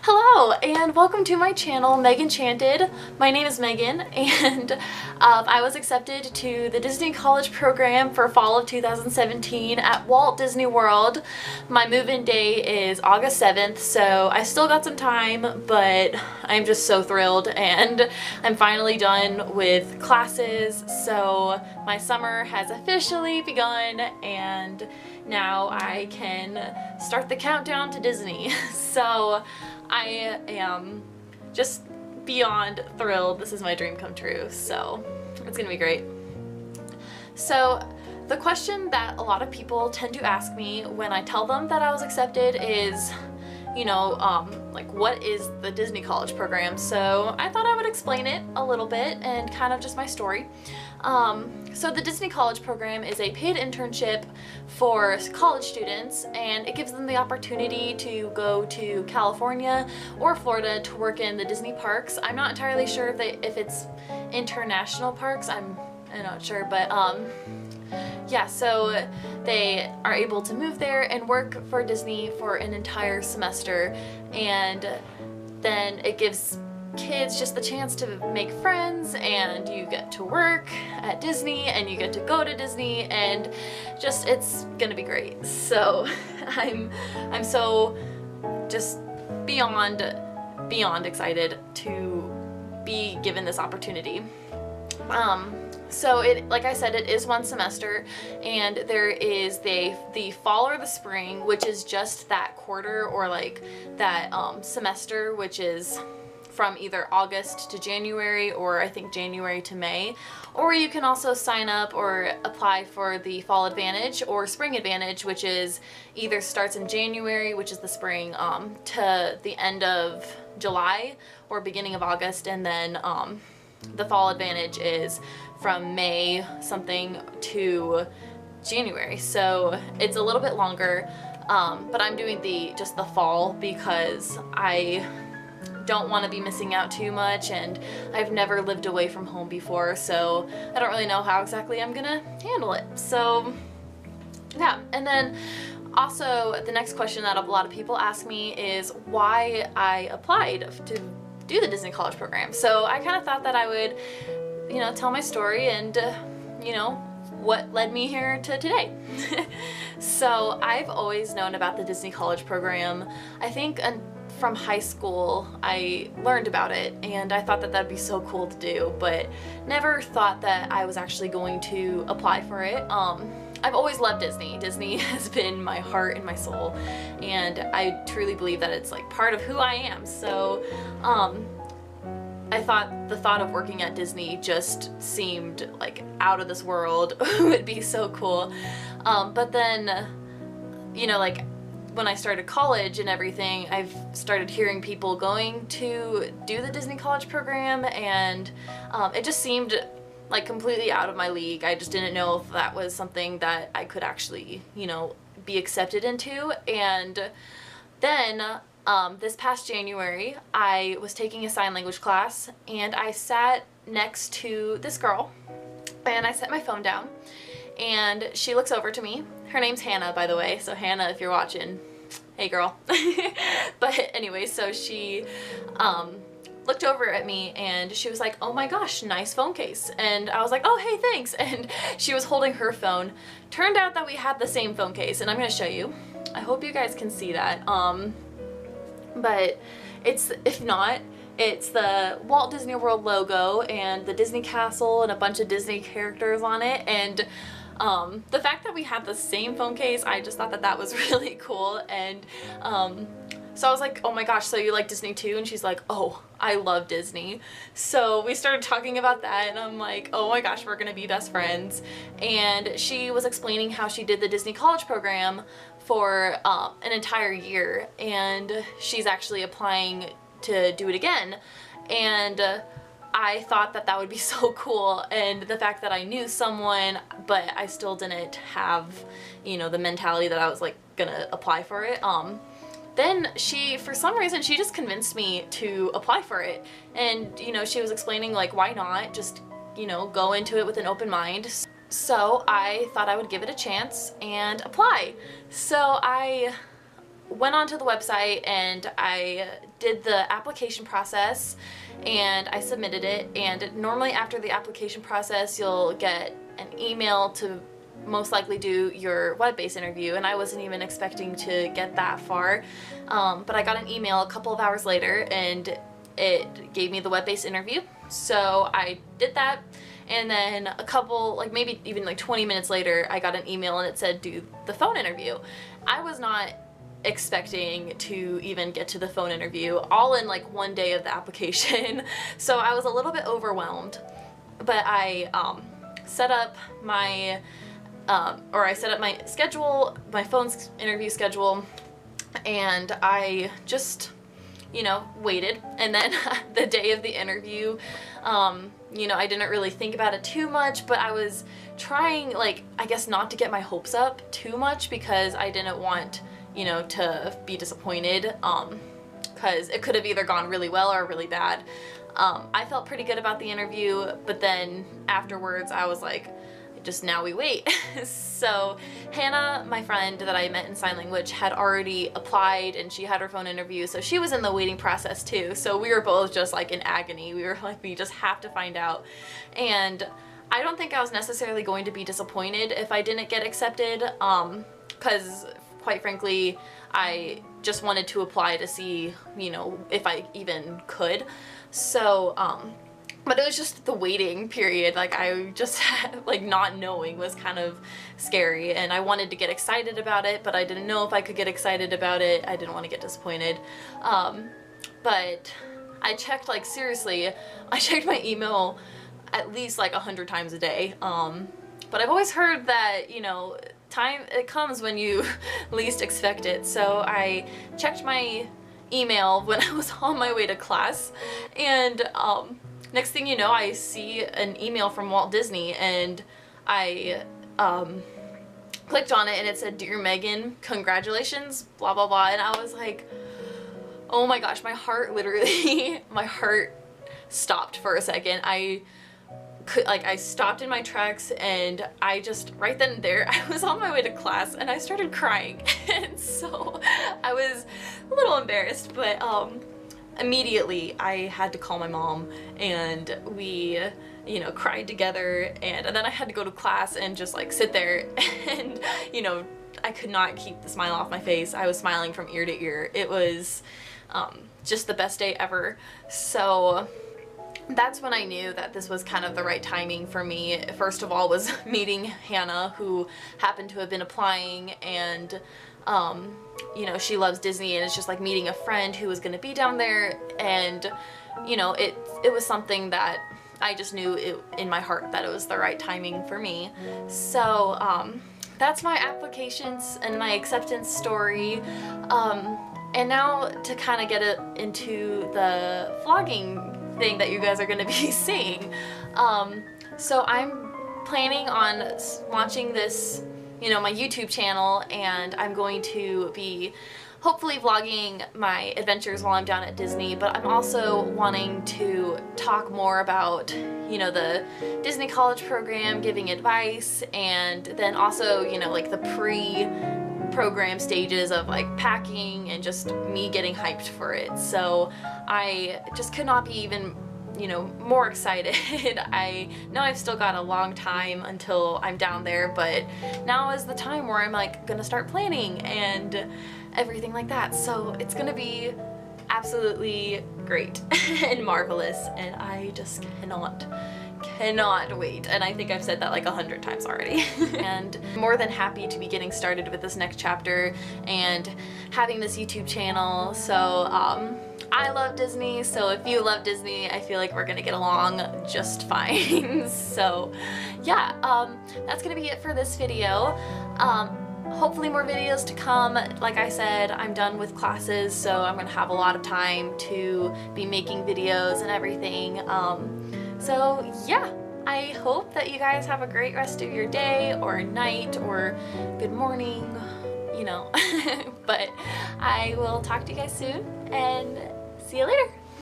Hello and welcome to my channel, Meganchanted. My name is Megan and I was accepted to the Disney College Program for fall of 2017 at Walt Disney World. My move-in day is August 7th, so I still got some time, but I'm just so thrilled and I'm finally done with classes, so my summer has officially begun and now I can start the countdown to Disney. So I am just beyond thrilled. This is my dream come true, so it's gonna be great. So the question that a lot of people tend to ask me when I tell them that I was accepted is, like, what is the Disney College Program? So I thought I would explain it a little bit and kind of just my story. So the Disney College Program is a paid internship for college students, and it gives them the opportunity to go to California or Florida to work in the Disney parks. I'm not entirely sure if it's international parks. I'm not sure, but yeah, so they are able to move there and work for Disney for an entire semester, and then it gives kids just the chance to make friends, and you get to work at Disney and you get to go to Disney, and just it's gonna be great. So I'm so just beyond excited to be given this opportunity. So like I said, it is one semester, and there is the fall or the spring, which is just that quarter or like that semester, which is from either August to January, or I think January to May. Or you can also sign up or apply for the Fall Advantage or Spring Advantage, which is either starts in January, which is the spring, to the end of July or beginning of August, and then the Fall Advantage is from May something to January. So it's a little bit longer, but I'm doing just the fall because I don't want to be missing out too much, and I've never lived away from home before, so I don't really know how exactly I'm gonna handle it. So yeah, and then also the next question that a lot of people ask me is why I applied to do the Disney College Program. So I kind of thought that I would, tell my story and, what led me here to today. So I've always known about the Disney College Program. I think from high school I learned about it, and I thought that that'd be so cool to do, but never thought that I was actually going to apply for it. I've always loved Disney. Disney has been my heart and my soul, and I truly believe that it's like part of who I am. So I thought the thought of working at Disney just seemed like out of this world. It would be so cool. But then, like when I started college and everything, I've started hearing people going to do the Disney College Program, and it just seemed like completely out of my league. I just didn't know if that was something that I could actually, be accepted into. And then this past January, I was taking a sign language class, and I sat next to this girl, and I set my phone down, and she looks over to me. Her name's Hannah, by the way, so Hannah, if you're watching, hey girl. But anyway, so she looked over at me and she was like, "Oh my gosh, nice phone case." And I was like, "Oh, hey, thanks." And she was holding her phone. Turned out that we had the same phone case, and I'm gonna show you. I hope you guys can see that. But if not, it's the Walt Disney World logo and the Disney Castle and a bunch of Disney characters on it, and the fact that we had the same phone case, I just thought that that was really cool. And so I was like, "Oh my gosh, so you like Disney too?" And she's like, "Oh, I love Disney." So we started talking about that, and I'm like, "Oh my gosh, we're gonna be best friends." And she was explaining how she did the Disney College Program for an entire year, and she's actually applying to do it again. And I thought that that would be so cool, and the fact that I knew someone, but I still didn't have, the mentality that I was like gonna apply for it. Then for some reason, she just convinced me to apply for it. And, she was explaining like, why not just, go into it with an open mind. So I thought I would give it a chance and apply. So I went onto the website and I did the application process and I submitted it, and normally after the application process you'll get an email to most likely do your web-based interview, and I wasn't even expecting to get that far, but I got an email a couple of hours later and it gave me the web-based interview. So I did that, and then a couple, like maybe even like 20 minutes later, I got an email and it said do the phone interview. I was not expecting to even get to the phone interview all in like one day of the application. So I was a little bit overwhelmed, but I set up my schedule, my phone's interview schedule, and I just, you know, waited. And then the day of the interview, you know, I didn't really think about it too much, but I was trying, like, I guess not to get my hopes up too much because I didn't want, you know, to be disappointed, because it could have either gone really well or really bad. I felt pretty good about the interview, but then afterwards I was like, just now we wait. So Hannah, my friend that I met in sign language, had already applied and she had her phone interview, so she was in the waiting process too. So we were both just like in agony. We were like, we just have to find out. And I don't think I was necessarily going to be disappointed if I didn't get accepted, because quite frankly, I just wanted to apply to see, you know, if I even could. So, but it was just the waiting period. Like, I just like not knowing was kind of scary, and I wanted to get excited about it, but I didn't know if I could get excited about it. I didn't want to get disappointed. But I checked, like, seriously, I checked my email at least like 100 times a day. But I've always heard that, you know, it comes when you least expect it. So I checked my email when I was on my way to class, and next thing you know, I see an email from Walt Disney, and I clicked on it and it said, "Dear Megan, congratulations, blah blah blah," and I was like, oh my gosh, my heart literally, my heart stopped for a second. I stopped in my tracks, and I just, right then and there, I was on my way to class and I started crying. And so I was a little embarrassed, but immediately I had to call my mom, and we, you know, cried together, and then I had to go to class and just like sit there and, you know, I could not keep the smile off my face. I was smiling from ear to ear. It was just the best day ever. So that's when I knew that this was kind of the right timing for me. First of all was meeting Hannah, who happened to have been applying, and you know, she loves Disney, and it's just like meeting a friend who was going to be down there, and you know, it was something that I just knew in my heart that it was the right timing for me. So that's my applications and my acceptance story. And now to kind of get it into the vlogging thing that you guys are going to be seeing. So I'm planning on launching this, you know, my YouTube channel, and I'm going to be hopefully vlogging my adventures while I'm down at Disney, but I'm also wanting to talk more about, you know, the Disney College program, giving advice, and then also, you know, like the pre-program stages of like packing and just me getting hyped for it. So I just could not be even, you know, more excited. I know I've still got a long time until I'm down there, but now is the time where I'm like gonna start planning and everything like that. So it's gonna be absolutely great and marvelous, and I just cannot wait. And I think I've said that like 100 times already. And more than happy to be getting started with this next chapter and having this YouTube channel. So I love Disney, so if you love Disney, I feel like we're gonna get along just fine. So yeah, that's gonna be it for this video. Hopefully more videos to come. Like I said, I'm done with classes, so I'm gonna have a lot of time to be making videos and everything. So yeah, I hope that you guys have a great rest of your day or night or good morning, you know. But I will talk to you guys soon, and see you later.